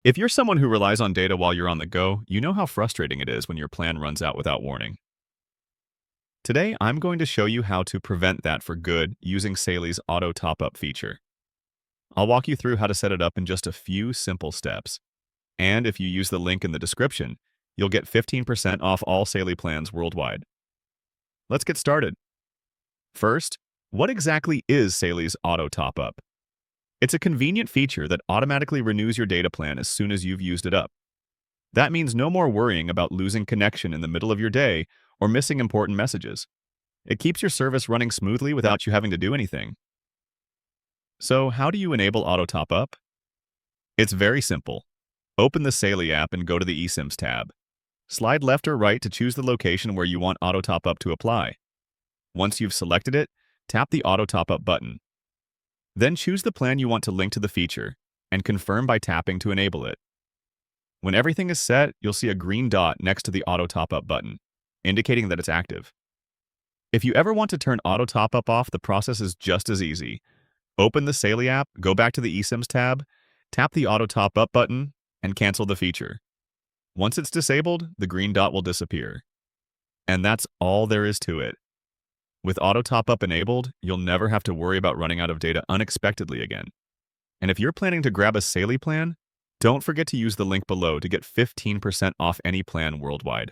If you're someone who relies on data while you're on the go, you know how frustrating it is when your plan runs out without warning. Today, I'm going to show you how to prevent that for good using Saily's Auto Top-Up feature. I'll walk you through how to set it up in just a few simple steps. And if you use the link in the description, you'll get 15% off all Saily plans worldwide. Let's get started. First, what exactly is Saily's Auto Top-Up? It's a convenient feature that automatically renews your data plan as soon as you've used it up. That means no more worrying about losing connection in the middle of your day or missing important messages. It keeps your service running smoothly without you having to do anything. So, how do you enable Auto Top-Up? It's very simple. Open the Saily app and go to the eSIMs tab. Slide left or right to choose the location where you want Auto Top-Up to apply. Once you've selected it, tap the Auto Top-Up button. Then choose the plan you want to link to the feature and confirm by tapping to enable it. When everything is set, you'll see a green dot next to the Auto Top-Up button, indicating that it's active. If you ever want to turn Auto Top-Up off, the process is just as easy. Open the Saily app, go back to the eSIMs tab, tap the Auto Top-Up button, and cancel the feature. Once it's disabled, the green dot will disappear. And that's all there is to it. With Auto Top-Up enabled, you'll never have to worry about running out of data unexpectedly again. And if you're planning to grab a Saily plan, don't forget to use the link below to get 15% off any plan worldwide.